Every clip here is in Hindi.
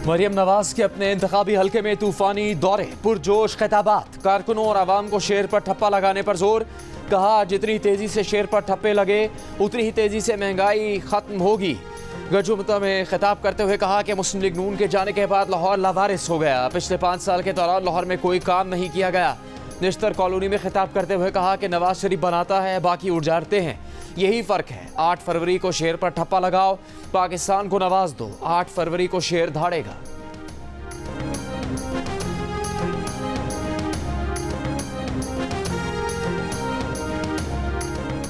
मरियम नवाज के अपने इंतखाबी हलके में तूफानी दौरे, पुरजोश खिताबात, कारकुनों और आवाम को शेर पर ठप्पा लगाने पर जोर। कहा जितनी तेजी से शेर पर ठप्पे लगे उतनी ही तेजी से महंगाई खत्म होगी। गजुमता में खिताब करते हुए कहा कि मुस्लिम लीग नून के जाने के बाद लाहौर लावारिस हो गया। पिछले 5 साल के दौरान लाहौर में कोई काम नहीं किया गया। निश्तर कॉलोनी में खिताब करते हुए कहा कि नवाज शरीफ बनाता है, बाकी उजाड़ते हैं, यही फ़र्क है। 8 फरवरी को शेर पर ठप्पा लगाओ, पाकिस्तान को नवाज दो। 8 फरवरी को शेर धाड़ेगा।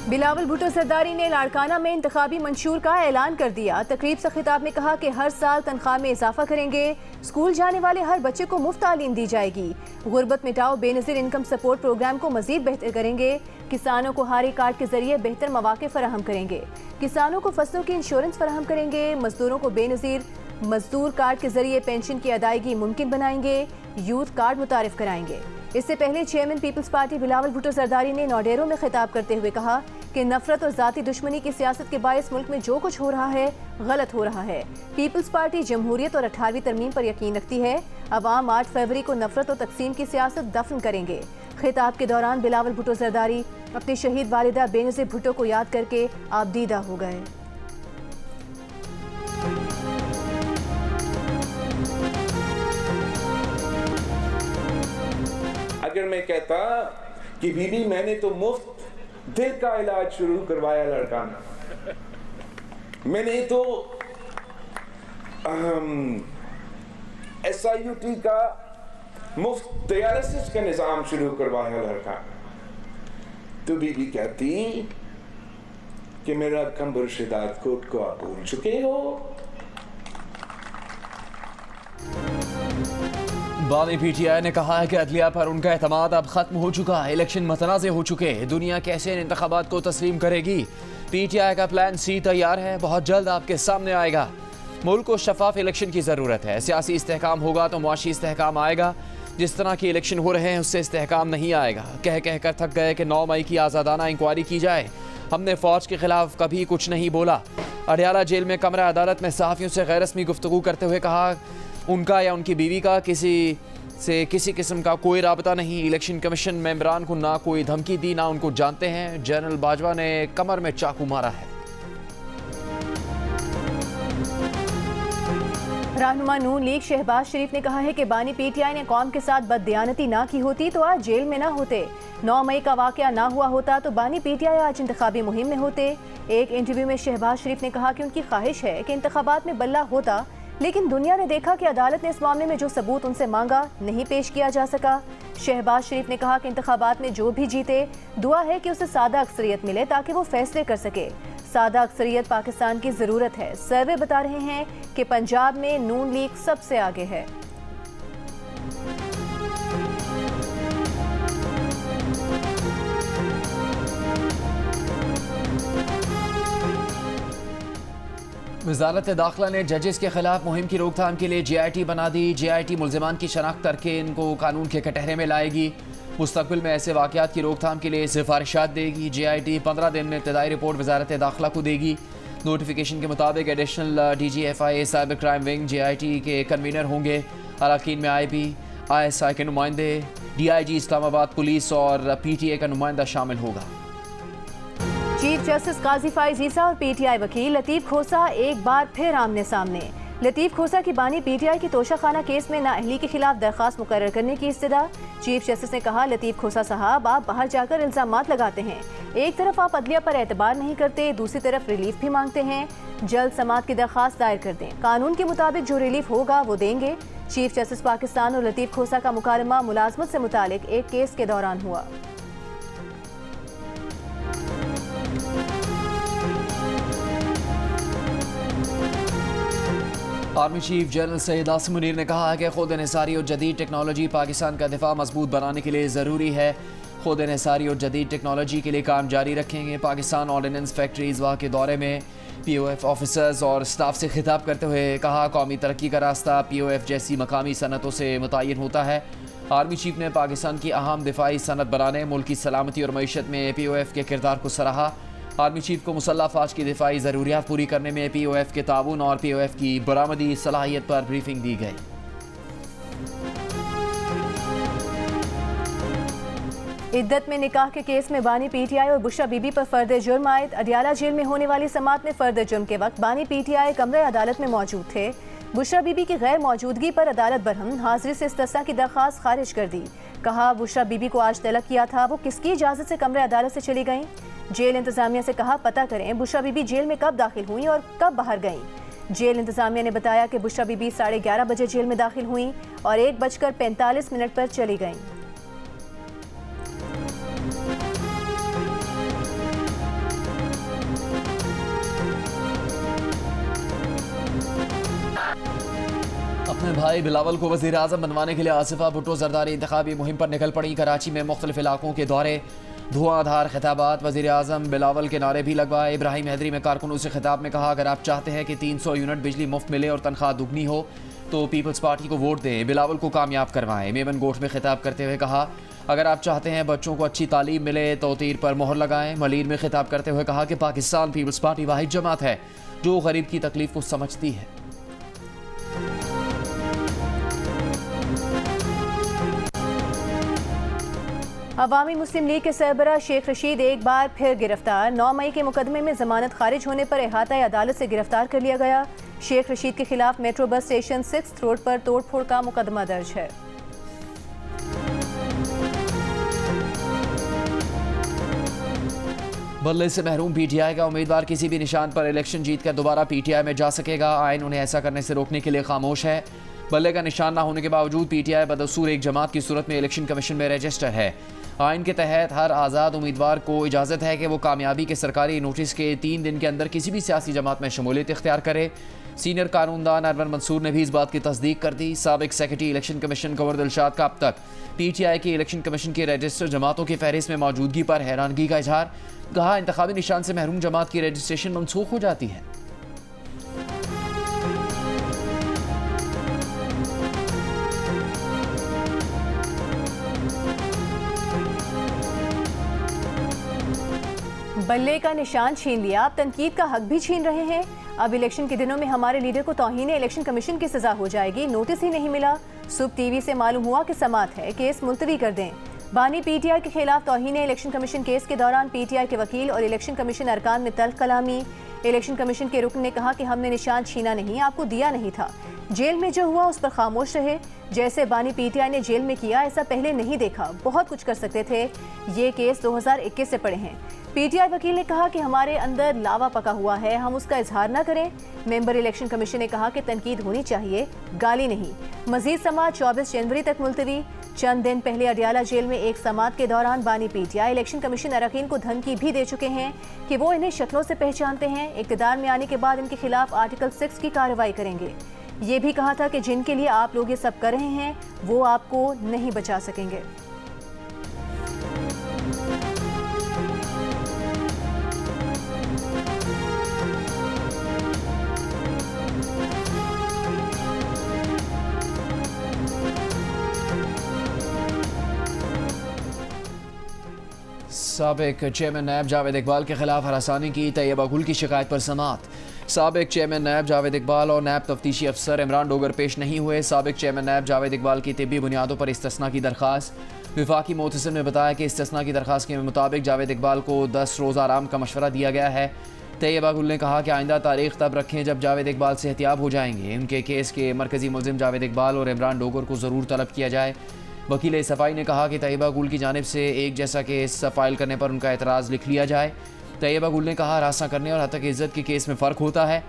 बिलावल भुट्टो सरदारी ने लाड़काना में इंतखाबी मंशूर का ऐलान कर दिया। तकरीब से खिताब में कहा कि हर साल तनख्वाह में इजाफा करेंगे। स्कूल जाने वाले हर बच्चे को मुफ्त तालीम दी जाएगी। गुर्बत मिटाओ बेनज़ीर इनकम सपोर्ट प्रोग्राम को मजीद बेहतर करेंगे। किसानों को हारी कार्ड के जरिए बेहतर मौके फराहम करेंगे। किसानों को फसलों की इंश्योरेंस फराहम करेंगे। मजदूरों को बेनज़ीर मजदूर कार्ड के जरिए पेंशन की अदायगी मुमकिन बनाएंगे। यूथ कार्ड मुतारिफ कराएंगे। इससे पहले चेयरमैन पीपल्स पार्टी बिलावल भुट्टो सरदारी ने नौडेरो में खिताब करते हुए कहा कि नफरत और जाती दुश्मनी की सियासत के बायस मुल्क में जो कुछ हो रहा है गलत हो रहा है। पीपल्स पार्टी जमहूरियत और 18वीं तरमीम पर यकीन रखती है। अवाम 8 फरवरी को नफरत और तकसीम की सियासत दफन करेंगे। खिताब के दौरान बिलावल भुट्टो सरदारी अपनी शहीद वालिदा बेनज़ीर भुट्टो को याद करके आबदीदा हो गए। अगर मैं कहता कि बीबी मैंने तो मुफ्त दिल का इलाज शुरू करवाया लड़काना, मैंने तो SIUT का मुफ्त डायलिसिस का निज़ाम शुरू करवाया लड़काना, तो बीबी कहती कि मेरा कंबर शिदात कोट को आप भूल चुके हो। बानी PTI ने कहा है कि अदलिया पर उनका एतमाद अब खत्म हो चुका है। इलेक्शन मतनाज़े हो चुके हैं। दुनिया कैसे इन इंतखाबात को तस्लीम करेगी। PTI का प्लान C तैयार है, बहुत जल्द आपके सामने आएगा। मुल्क को शफाफ इलेक्शन की ज़रूरत है। सियासी इस्तेहकाम होगा तो मुआशी इस्तेहकाम आएगा। जिस तरह के इलेक्शन हो रहे हैं उससे इस्तेहकाम नहीं आएगा। कह कह कर थक गए कि 9 मई की आज़ादाना इंक्वायरी की जाए। हमने फ़ौज के खिलाफ कभी कुछ नहीं बोला। अडयाला जेल में कमरा अदालत में सहाफ़ियों से गैर रस्मी गुफ्तगू करते हुए कहा उनका या उनकी बीवी का किसी किस्म का कोई राबता नहीं। इलेक्शन कमीशन मेंबरान को ना कोई धमकी दी, ना उनको जानते हैं। जनरल बाजवा ने कमर में चाकू मारा है। रहनुमा नून लीग शहबाज शरीफ ने कहा है कि बानी PTI ने कौम के साथ बददियानती ना की होती तो आज जेल में ना होते। 9 मई का वाकया ना हुआ होता तो बानी PTI आज इंतखाबी मुहिम में होते। एक इंटरव्यू में शहबाज शरीफ ने कहा कि उनकी ख्वाहिश है कि इंतखाबात में बल्ला होता, लेकिन दुनिया ने देखा कि अदालत ने इस मामले में जो सबूत उनसे मांगा नहीं पेश किया जा सका। शहबाज शरीफ ने कहा कि इंतखाबात में जो भी जीते दुआ है कि उसे सादा अक्सरियत मिले ताकि वो फैसले कर सके। सादा अक्सरियत पाकिस्तान की ज़रूरत है। सर्वे बता रहे हैं कि पंजाब में नून लीग सबसे आगे है। वज़ारत दाखिला ने जजेस के खिलाफ मुहिम की रोकथाम के लिए JIT बना दी। JIT मुल्ज़िमान की शनाख्त करके इनको कानून के कटहरे में लाएगी। मुस्तक़बिल में ऐसे वाक़यात की रोकथाम के लिए सिफारिशात देगी। JIT 15 दिन में इब्तदाई रिपोर्ट वज़ारत दाखिला को देगी। नोटिफिकेशन के मुताबिक additional DG/FIA cyber crime wing JIT के कन्वीनर होंगे। अरकान में IB, ISI के नुमाइंदे, DIG इस्लामाबाद पुलिस और PTA का नुमाइंदा शामिल होगा। चीफ जस्टिस काजी फाइज ईसा और PTI वकील लतीफ़ खोसा एक बार फिर आमने सामने। लतीफ़ खोसा की बानी PTI की तोशाखाना केस में नाअहली के खिलाफ दरख्वास्त मुकर्रर करने की इस्तदा। चीफ जस्टिस ने कहा लतीफ़ खोसा साहब आप बाहर जाकर इल्ज़ामात लगाते हैं। एक तरफ आप अदलिया पर एतबार नहीं करते, दूसरी तरफ रिलीफ भी मांगते हैं। जल्द समाअत की दरख्वास्त दायर कर दें। कानून के मुताबिक जो रिलीफ होगा वो देंगे। चीफ जस्टिस पाकिस्तान और लतीफ़ खोसा का मुकालमा मुलाजमत से मुतालिक एक केस के दौरान हुआ। Army chief general Syed Asim Munir ने कहा है कि खुद इन्हिसारी और जदीद टेक्नोलॉजी पाकिस्तान का दिफा मजबूत बनाने के लिए ज़रूरी है। खुद इन्हिसारी और जदीद टेक्नोलॉजी के लिए काम जारी रखेंगे। पाकिस्तान ऑर्डिनेंस फैक्ट्रीज वाह के दौरे में POF ऑफिसर्स और स्टाफ से खिताब करते हुए कहा कौमी तरक्की का रास्ता POF जैसी मकामी सनतों से मुतय्यन होता है। आर्मी चीफ ने पाकिस्तान की अहम दिफाई सनत बनाने, मुल्क की सलामती और मईशत में POF के किरदार को सराहा। आर्मी चीफ को मुसल्लह अफवाज की दिफाई ज़रूरियात पूरी करने में POF के ताउन और POF की बरामदी सलाहियत पर ब्रीफिंग दी गई। इद्दत में निकाह के केस में बानी PTI और बुशरा बीबी पर फर्द जुर्म आयद। अडियाला जेल में होने वाली समात में फर्द जुर्म के वक्त बानी PTI कमरे अदालत में मौजूद थे। बुशरा बीबी की गैर मौजूदगी पर अदालत बरहम हाजिरी से इस्तिस्ना की दरख्वास्त खारिज कर दी। कहा बुशरा बीबी को आज तलब किया था, वो किसकी इजाज़त से कमरे अदालत से चली गईं। जेल इंतजामिया से कहा पता करें बुशरा बीबी जेल में कब दाखिल हुई और कब बाहर गईं। जेल इंतजामिया ने बताया कि बुशरा बीबी 11:30 बजे जेल में दाखिल हुई और 1:45 पर चली गईं। अपने भाई बिलावल को वज़ीर आज़म बनवाने के लिए आसिफा भुट्टो जरदारी इंतखाबी मुहिम पर निकल पड़ी। कराची में मुख्तलिफ इलाकों के दौरे, धुआंधार खिताबात, वज़ीर आज़म बिलावल के नारे भी लगवाए। इब्राहिम हैदरी में कारकुनों से खिताब में कहा अगर आप चाहते हैं कि 300 यूनिट बिजली मुफ्त मिले और तनख्वाह दुगनी हो तो पीपल्स पार्टी को वोट दें, बिलावल को कामयाब करवाएं। मेमन गोठ में खिताब करते हुए कहा अगर आप चाहते हैं बच्चों को अच्छी तालीम मिले तो तीर पर मोहर लगाएं। मलीर में खिताब करते हुए कहा कि पाकिस्तान पीपल्स पार्टी वाहिद जमात है जो गरीब की तकलीफ को समझती है। अवामी मुस्लिम लीग के सरबराह शेख रशीद एक बार फिर गिरफ्तार। 9 मई के मुकदमे में जमानत खारिज होने पर अहाता अदालत से गिरफ्तार कर लिया गया। शेख रशीद के खिलाफ metro bus station 6th road पर तोड़फोड़ का मुकदमा दर्ज है। बल्ले से महरूम PTI का उम्मीदवार किसी भी निशान पर इलेक्शन जीत कर दोबारा PTI में जा सकेगा। आइन उन्हें ऐसा करने से रोकने के लिए खामोश है। बल्ले का निशान न होने के बावजूद PTI बदसूर एक जमात की सूरत में इलेक्शन कमीशन में रजिस्टर है। आइन के तहत हर आज़ाद उम्मीदवार को इजाज़त है कि वो कामयाबी के सरकारी नोटिस के 3 दिन के अंदर किसी भी सियासी जमात में शमूलियत इख्तियार करे। सीनियर कानूनदान अरवन मंसूर ने भी इस बात की तस्दीक कर दी। साबिक secretary election commission Kanwar Dilshad का अब तक PTI की इलेक्शन कमीशन की रजिस्टर जमातों की फहरिस्त में मौजूदगी पर हैरानगी का इजहार। कहा इंतखाबी निशान से महरूम जमात की रजिस्ट्रेशन मनसूख हो जाती है। बल्ले का निशान छीन लिया, अब तनकीद का हक भी छीन रहे हैं। अब इलेक्शन के दिनों में हमारे लीडर को तौहीन इलेक्शन कमीशन की सजा हो जाएगी। नोटिस ही नहीं मिला। सुबह TV से मालूम हुआ कि समात है, केस मुलतवी कर दें। बानी PTI के खिलाफ तौहीन इलेक्शन कमीशन केस के दौरान PTI के वकील और इलेक्शन कमीशन अरकान में तल्ख कलामी। इलेक्शन कमीशन के रुकन ने कहा कि हमने निशान छीना नहीं, आपको दिया नहीं था। जेल में जो हुआ उस पर खामोश रहे। जैसे बानी PTI ने जेल में किया ऐसा पहले नहीं देखा, बहुत कुछ कर सकते थे। ये केस 2021 से पड़े हैं। PTI वकील ने कहा कि हमारे अंदर लावा पका हुआ है, हम उसका इजहार न करें। मेंबर इलेक्शन कमीशन ने कहा कि तनकीद होनी चाहिए, गाली नहीं। मजीद समात 24 जनवरी तक मुलतवी। चंद दिन पहले अडियाला जेल में एक समात के दौरान बानी PTI इलेक्शन कमीशन अरकान को धमकी भी दे चुके हैं कि वो इन्हें शक्लों से पहचानते हैं, इक़्तिदार में आने के बाद इनके खिलाफ आर्टिकल 6 की कार्रवाई करेंगे। ये भी कहा था कि जिनके लिए आप लोग ये सब कर रहे हैं वो आपको नहीं बचा सकेंगे। साबिक चेयरमैन नायब जावेद इकबाल के खिलाफ हरासानी की तैयबा गुल की शिकायत पर समात। साबिक चेयरमैन नायब जावेद इकबाल और नायब तफ्तीशी अफसर इमरान डोगर पेश नहीं हुए। साबिक चेयरमैन नायब जावेद इकबाल की तिब्बी बुनियादों पर इस्तिस्ना की दरख्वास्त। विफाकी मोहतसिम ने बताया कि इस्तिस्ना की दरख्वास्त के मुताबिक जावेद इकबाल को 10 रोज़ा आराम का मशवरा दिया गया है। तैयबा गुल ने कहा कि आइंदा तारीख तब रखें जब जावेद इकबाल सेहतियाब हो जाएंगे। उनके केस के मरकजी मुलजिम जावेद इकबाल और इमरान डोगर को ज़रूर तलब किया जाए। वकील सफाई ने कहा कि तैयबा गुल की जानिब से एक जैसा केस फाइल करने पर उनका एतराज़ लिख लिया जाए। तैयबा गुल ने कहा हरासा करने और हत्या की इज़्ज़त के केस में फ़र्क होता है।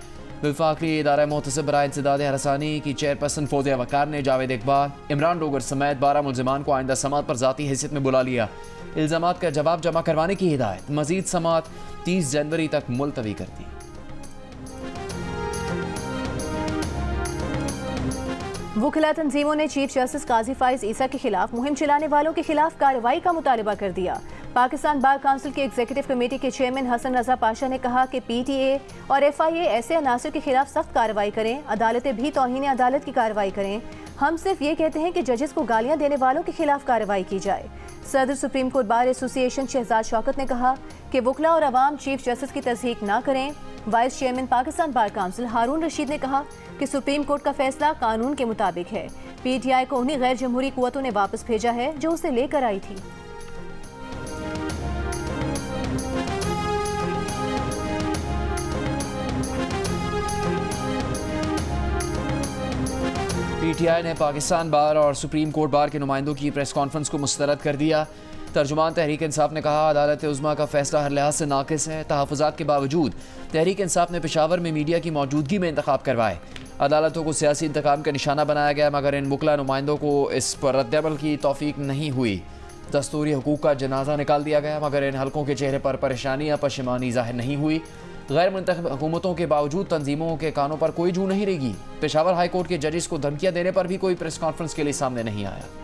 वफाकी इदारा मोहतसिब बराए इंसदाद हरासानी की चेयरपर्सन फौजिया वकार ने जावेद इकबाल, इमरान डोगर समेत 12 मुलजिमान को आइंदा समात पर ज़ाती हैसियत में बुला लिया। इल्ज़ामात का जवाब जमा करवाने की हिदायत। मज़ीद समात 30 जनवरी तक मुलतवी कर दी। वकीला तंजीमों ने चीफ जस्टिस काजी फाइज ईसा के खिलाफ मुहिम चलाने वालों के खिलाफ कार्रवाई का मुतालबा कर दिया। पाकिस्तान बार काउंसिल के एग्जीक्यूटिव कमेटी के चेयरमैन हसन रजा पाशा ने कहा कि PTA और FIA ऐसे अनासर के खिलाफ सख्त कार्रवाई करें, अदालतें भी तौहीन अदालत की कार्रवाई करें। हम सिर्फ ये कहते हैं कि जजेस को गालियां देने वालों के खिलाफ कार्रवाई की जाए। सदर Supreme Court Bar Association Shahzad Shaukat ने कहा कि कि वकला और अवाम चीफ जस्टिस की तस्दीक ना करें। वाइस चेयरमैन पाकिस्तान बार काउंसिल हारून रशीद ने कहा कि सुप्रीम कोर्ट का फैसला कानून के मुताबिक है। पीटीआई को उन्हीं गैर जमहूरी कुव्वतों ने वापस भेजा है जो उसे लेकर आई थी। पीटीआई ने पाकिस्तान बार और सुप्रीम कोर्ट बार के नुमाइंदों की प्रेस कॉन्फ्रेंस को मुस्तरद कर दिया। तर्जुमान तहरीक इंसाफ ने कहा, अदालत उज़्मा का फैसला हर लिहाज से नाकिस है। तहफ़्फ़ुज़ात के बावजूद तहरीक इंसाफ ने पेशावर में मीडिया की मौजूदगी में इंतखाब करवाए। अदालतों को सियासी इंतकाम का निशाना बनाया गया, मगर इन मुकला नुमाइंदों को इस पर रद्दअमल की तौफीक नहीं हुई। दस्तूरी हुकूक का जनाजा निकाल दिया गया, मगर इन हलकों के चेहरे पर परेशानी या पशेमानी ज़ाहिर नहीं हुई। गैर मुंतखब हुकूमतों के बावजूद तंजीमों के कानों पर कोई जू नहीं रहेगी। पेशावर हाई कोर्ट के जजेस को धमकियां देने पर भी कोई प्रेस कॉन्फ्रेंस के लिए सामने नहीं आया।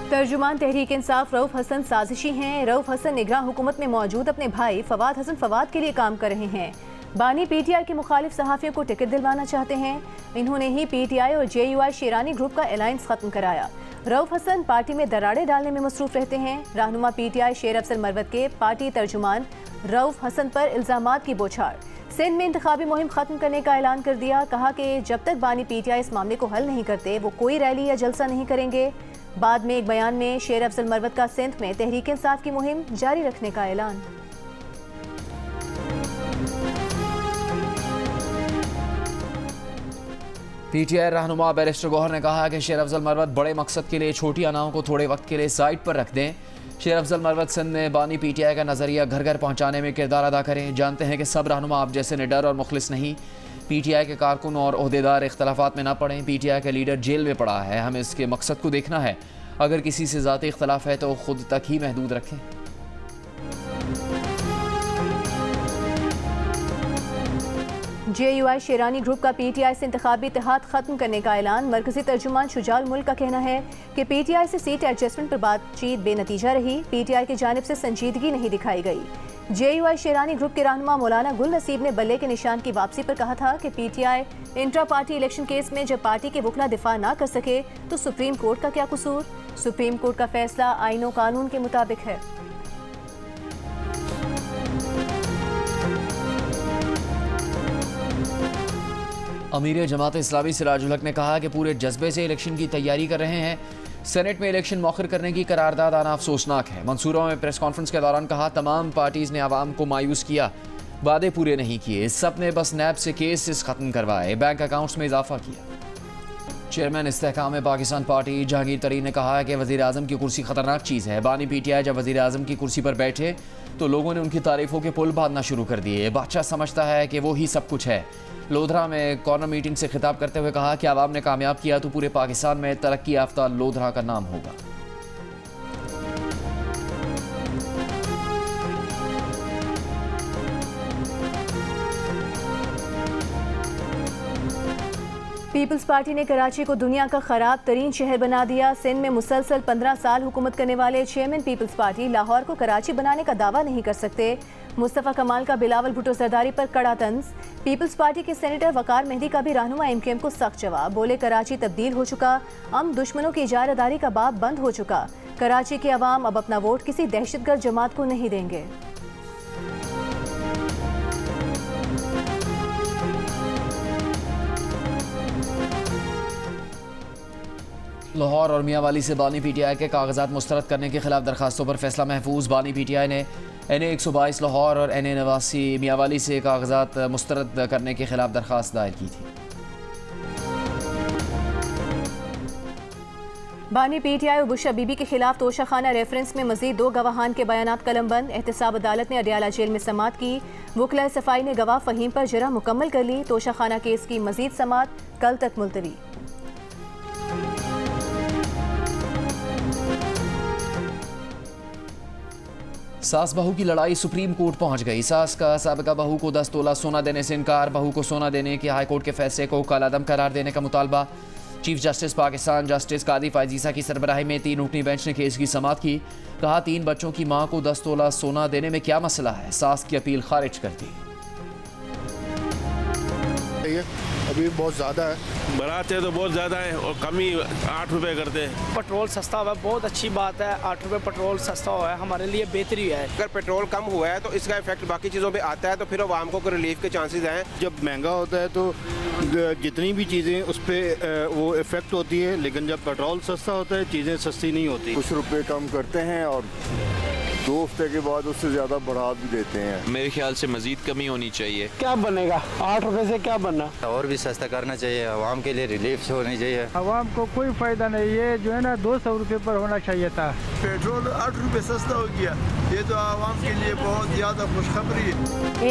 तर्जुमान तहरीक इंसाफ रऊफ हसन साजिशी हैं। रऊफ हसन निगरान हुकूमत में मौजूद अपने भाई फवाद हसन फवाद के लिए काम कर रहे हैं। बानी पीटीआई के मुखालिफ सहाफ़ियों को टिकट दिलवाना चाहते हैं। इन्होंने ही पीटीआई और जेयूआई शेरानी ग्रुप का अलायंस खत्म कराया। रऊफ हसन पार्टी में दरारें डालने में मसरूफ रहते हैं। रहनुमा पीटीआई शेर अफजल मरवत के पार्टी तर्जुमान रऊफ हसन पर इल्जामात की बौछार। सिंध में इंतखाबी मुहिम खत्म करने का ऐलान कर दिया। कहा कि जब तक बानी पीटीआई इस मामले को हल नहीं करते वो कोई रैली या जलसा नहीं करेंगे। बाद में एक बयान में शेर अफजल मरवत का सिंध में तहरीक इंसाफ की मुहिम जारी रखने का ऐलान। पीटीआई रहनुमा बैरिस्टर गौहर ने कहा कि शेर अफजल मरवत बड़े मकसद के लिए छोटी अनाओं को थोड़े वक्त के लिए साइड पर रख दें। शेर अफजल मरवत सिंध में बानी पीटीआई का नज़रिया घर घर पहुंचाने में किरदार अदा करें। जानते हैं कि सब रहनुमा आप जैसे निडर और मुखलिस नहीं। पीटीआई के कारकुन और ओहदेदार इख्तलाफात में ना पड़ें। पीटीआई का लीडर जेल में पड़ा है, हमें इसके मकसद को देखना है। अगर किसी से ज़ाती इख्तलाफ है तो खुद तक ही महदूद रखें। जेयूआई शेरानी ग्रुप का पीटीआई से इंतखाबी इत्तेहाद खत्म करने का ऐलान। मरकजी तर्जुमान शुजाउल मुल्क का कहना है कि पीटीआई से सीट एडजस्टमेंट पर बातचीत बेनतीजा रही। पीटीआई की जानिब से संजीदगी नहीं दिखाई गई। जेयूआई शेरानी ग्रुप के रहनुमा मौलाना गुल नसीब ने बल्ले के निशान की वापसी पर कहा था कि PTI intra party election case में जब पार्टी के वकला दिफा ना कर सके तो सुप्रीम कोर्ट का क्या कसूर। सुप्रीम कोर्ट का फैसला आईन और कानून के मुताबिक है। अमीर जमात इस्लामी सिराजुल हक ने कहा कि पूरे जज्बे से इलेक्शन की तैयारी कर रहे हैं। सेनेट में इलेक्शन मौखर करने की करारदाद आना अफसोसनाक है। मंसूरों में प्रेस कॉन्फ्रेंस के दौरान कहा, तमाम पार्टीज ने आवाम को मायूस किया, वादे पूरे नहीं किए, सब ने बस नैब से केसेस खत्म करवाए, बैंक अकाउंट्स में इजाफा किया। चेयरमैन इस्तेहकाम पाकिस्तान पार्टी जहांगीर तरीन ने कहा है कि वज़ीर आज़म की कुर्सी खतरनाक चीज़ है। बानी पीटीआई जब वज़ीर आज़म की कुर्सी पर बैठे तो लोगों ने उनकी तारीफों के पुल बांधना शुरू कर दिए। बादशाह समझता है कि वो ही सब कुछ है। लोधरा में कॉर्नर मीटिंग से खिताब करते हुए कहा कि आवाम ने कामयाब किया तो पूरे पाकिस्तान में तरक्की याफ्ता लोधरा का नाम होगा। पीपल्स पार्टी ने कराची को दुनिया का खराब तरीन शहर बना दिया। सिंध में मुसलसल 15 साल हुकूमत करने वाले चेयरमैन पीपल्स पार्टी लाहौर को कराची बनाने का दावा नहीं कर सकते। मुस्तफ़ा कमाल का बिलावल भुट्टो सरदारी पर कड़ा तंज। पीपल्स पार्टी के सेनेटर वकार मेहदी का भी रहनुमा एमकेएम को सख्त जवाब। बोले, कराची तब्दील हो चुका, अब दुश्मनों की इजारादारी का बाब बंद हो चुका। कराची के अवाम अब अपना वोट किसी दहशतगर्द जमात को नहीं देंगे। लाहौर और मियांवाली से बानी पीटीआई के कागजात मुस्तरद करने के खिलाफ दरखास्तों पर फैसला महफूज। बानी पीटीआई ने NA 122 लाहौर और NA 89 मियांवाली से कागजात मुस्तरद करने के खिलाफ दरखास्त दायर की थी। बानी पीटीआई और बुशा बीबी के खिलाफ तोशाखाना रेफरेंस में मजीद 2 गवाहान के बयानात कलमबंद। एहतसाब अदालत ने अडियाला जेल में समात की। वकला सफाई ने गवाह फहीम पर जरा मुकम्मल कर ली। तोशाखाना केस की मजीद समात कल तक मुलतवी। सास बहू की लड़ाई सुप्रीम कोर्ट पहुंच गई। सास का साबिका बहू को 10 तोला सोना देने से इनकार। बहू को सोना देने के हाईकोर्ट के फैसले को कालादम करार देने का मुतालबा। चीफ जस्टिस पाकिस्तान जस्टिस कादी फायजीसा की सरबराही में 3 रुकनी बेंच ने केस की समाअत की। कहा, 3 बच्चों की मां को 10 तोला सोना देने में क्या मसला है। सास की अपील खारिज कर दी। भी बहुत ज़्यादा है। बढ़ाते तो बहुत ज़्यादा है और कम ही 8 रुपये करते हैं। पेट्रोल सस्ता हुआ है, बहुत अच्छी बात है। 8 रुपये पेट्रोल सस्ता हुआ है, हमारे लिए बेहतरी है। अगर पेट्रोल कम हुआ है तो इसका इफेक्ट बाकी चीज़ों पे आता है, तो फिर आवाम को रिलीफ के चांसेस हैं। जब महंगा होता है तो जितनी भी चीज़ें उस पर वो इफ़ेक्ट होती है, लेकिन जब पेट्रोल सस्ता होता है चीज़ें सस्ती नहीं होती। कुछ रुपए कम करते हैं और 2 हफ्ते के बाद उससे ज़्यादा बढ़ा भी देते हैं। मेरे ख्याल से मज़ीद कमी होनी चाहिए। क्या बनेगा 8 रुपये से, क्या बनना? और भी सस्ता करना चाहिए, आवाम के लिए रिलीफ होनी चाहिए। आवाम को कोई फ़ायदा नहीं है, जो है ना 200 रुपये पर होना चाहिए था। पेट्रोल 8 रुपए सस्ता हो गया, ये तो आवाम के लिए बहुत ज़्यादा खुशखबरी है।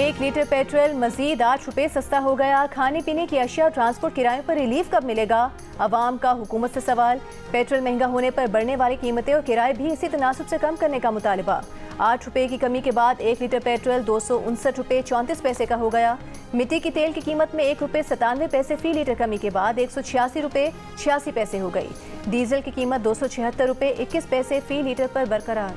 1 लीटर पेट्रोल मजीद 8 रुपये सस्ता हो गया। खाने पीने की अशिया ट्रांसपोर्ट किराए पर रिलीफ कब मिलेगा? अवाम का हुकूमत से सवाल। पेट्रोल महंगा होने पर बढ़ने वाली कीमतें और किराए भी इसी तनासुब से कम करने का मुतालबा। 8 रुपये की कमी के बाद 1 लीटर पेट्रोल 259 रुपये 34 पैसे का हो गया। मिट्टी की तेल की कीमत में 1 रुपये 97 पैसे फी लीटर कमी के बाद 186 रुपये 86 पैसे हो गई। डीजल की कीमत 276 रुपये 21 पैसे फी लीटर पर बरकरार।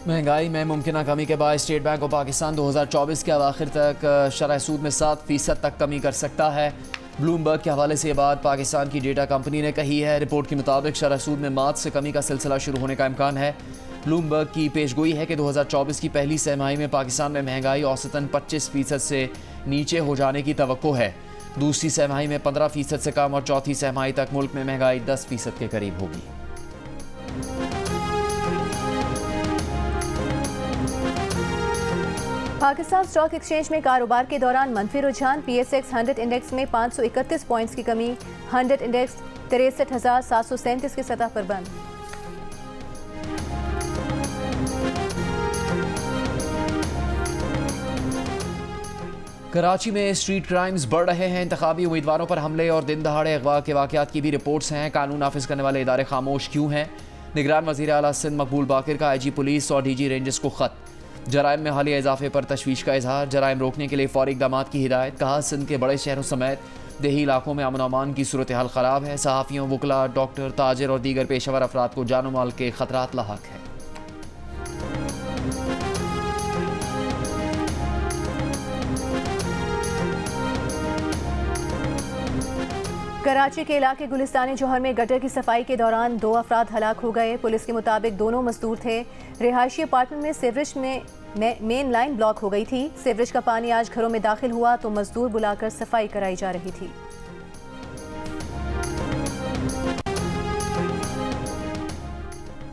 महंगाई में मुमकिन कमी के बाद स्टेट बैंक ऑफ पाकिस्तान 2024 के अवाखिर तक शरह सूद में 7% तक कमी कर सकता है। ब्लूमबर्ग के हवाले से ये बात पाकिस्तान की डेटा कंपनी ने कही है। रिपोर्ट के मुताबिक शरह सूद में मार्च से कमी का सिलसिला शुरू होने का इम्कान है। ब्लूमबर्ग की पेशगोई है कि 2024 की पहली तिमाही में पाकिस्तान में महंगाई औसतन 25% से नीचे हो जाने की तवक्को है। दूसरी तिमाही में 15% से कम और चौथी तिमाही तक मुल्क में महंगाई 10% के करीब होगी। पाकिस्तान स्टॉक एक्सचेंज में कारोबार के दौरान मनफी रुझान। PSX 100 इंडेक्स में 531 पॉइंट्स की कमी। 100 इंडेक्स 63,737 की सतह पर बंद। कराची में स्ट्रीट क्राइम्स बढ़ रहे हैं। इंतखाबी उम्मीदवारों पर हमले और दिन दहाड़े अगवा के वाक़यात की भी रिपोर्ट्स हैं। कानून नाफिज करने वाले इदारे खामोश क्यों हैं? निगरान वज़ीर आला सिंध मकबूल बाकिर का IG पुलिस और DG रेंजर्स को ख़त। जराइम में हालिया इजाफे पर तशवीश का इजहार। जराइम रोकने के लिए फौरी इक़दामात की हिदायत। कहा सिंध के बड़े शहरों समेत देही इलाकों में अमन अमान की सूरत हाल ख़राब है। सहाफ़ियों, वकला, डॉक्टर, ताजिर और दीगर पेशेवर अफराद को जान माल के ख़तरात लाहक हैं। कराची के इलाके गुलिस्तानी जौहर में गटर की सफाई के दौरान 2 अफराद हलाक हो गए। पुलिस के मुताबिक दोनों मजदूर थे। रिहायशी अपार्टमेंट में सीवरेज में मेन लाइन ब्लॉक हो गई थी। सीवरेज का पानी आज घरों में दाखिल हुआ तो मजदूर बुलाकर सफाई कराई जा रही थी।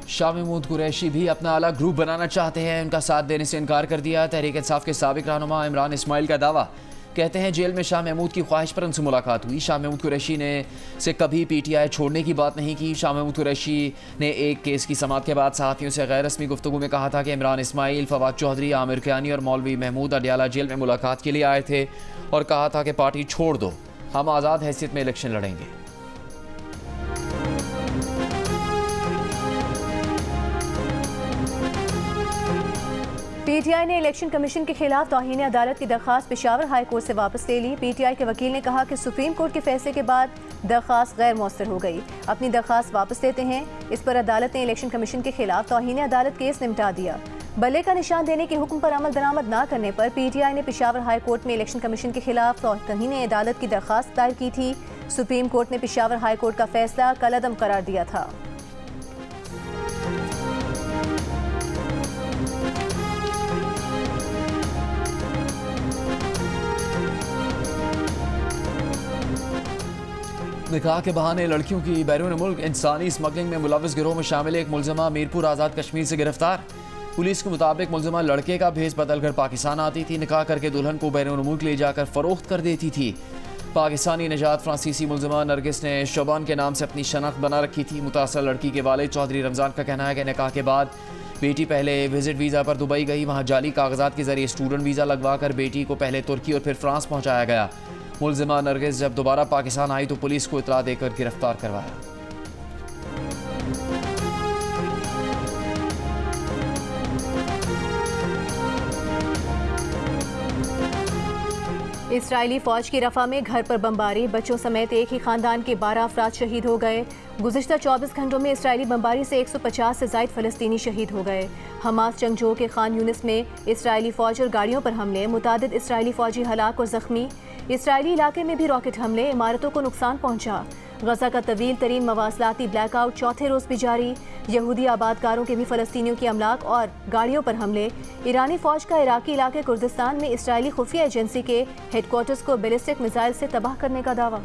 शाह महमूद कुरैशी भी अपना अलग ग्रुप बनाना चाहते हैं। उनका साथ देने से इनकार कर दिया। तहरीक इंसाफ के साबिक रहनुमा इमरान इस्माइल का दावा। कहते हैं जेल में शाह महमूद की ख्वाहिश पर उनसे मुलाकात हुई। शाह महमूद कुरैशी ने से कभी PTI छोड़ने की बात नहीं की। शाह महमूद कुरैशी ने एक केस की समाअत के बाद सहाफ़ियों से गैर रस्मी गुफ्तगू में कहा था कि इमरान इस्माइल, फवाद चौधरी, आमिर कियानी और मौलवी महमूद अडियाला जेल में मुलाकात के लिए आए थे और कहा था कि पार्टी छोड़ दो, हम आज़ाद हैसियत में इलेक्शन लड़ेंगे। PTI ने इलेक्शन कमीशन के खिलाफ तौहीन अदालत की दरख्वास्त पेशावर हाई कोर्ट से वापस ले ली। PTI के वकील ने कहा कि सुप्रीम कोर्ट के फैसले के बाद दरख्वास्त गैर मौसर हो गई, अपनी दरख्वास्त वापस लेते हैं। इस पर अदालत ने इलेक्शन कमीशन के खिलाफ तौहीन अदालत केस निपटा दिया। बल्ले का निशान देने के हुक्म पर अमल दरामद न करने पर PTI ने पेशावर हाई कोर्ट में इलेक्शन कमीशन के खिलाफ तौहीन अदालत की दरख्वास्त दायर की थी। सुप्रीम कोर्ट ने पेशावर हाई कोर्ट का फैसला कलअदम करार दिया था। निकाह के बहाने लड़कियों की बैरून मुल्क इंसानी स्मगलिंग में मुलविस गिरोह में शामिल एक मुलजमा मीरपुर आज़ाद कश्मीर से गिरफ्तार। पुलिस के मुताबिक मुलजमा लड़के का भेस बदल कर पाकिस्तान आती थी। निकाह करके दुल्हन को बैरून मुल्क ले जाकर फरोख्त कर देती थी। पाकिस्तानी नजात फ्रांसीसी मुलजमा नरगिस ने शोबान के नाम से अपनी शनाख्त बना रखी थी। मुतासर लड़की के वालिद चौधरी रमज़ान का कहना है कि निकाह के बाद बेटी पहले विजिट वीज़ा पर दुबई गई। वहाँ जाली कागजात के जरिए स्टूडेंट वीज़ा लगवा कर बेटी को पहले तुर्की और फिर फ्रांस पहुँचाया गया। मुलजिमा नरगिस जब दोबारा पाकिस्तान आई तो पुलिस को इतला देकर गिरफ्तार करवाया। इसराइली फौज की रफा में घर पर बमबारी, बच्चों समेत एक ही खानदान के 12 अफराद शहीद हो गए। गुज़िश्ता 24 घंटों में इसराइली बमबारी से 150 से ज़ायद फ़लस्तीनी शहीद हो गए। हमास जंगजुओं के खान यूनिस में इसराइली फौज और गाड़ियों पर हमले, मुतादिद इसराइली फौजी हलाक और ज़ख्मी। इसराइली इलाके में भी रॉकेट हमले, इमारतों को नुकसान पहुंचा। गजा का तवील तरीन मवासलाती ब्लैकआउट चौथे रोज़ भी जारी। यहूदी आबादकारों के भी फ़लस्तीनियों की अमलाक और गाड़ियों पर हमले। ईरानी फ़ौज का इराकी इलाके कुर्दिस्तान में इसराइली खुफिया एजेंसी के हेडक्वार्टर्स को बैलिस्टिक मिसाइल से तबाह करने का दावा।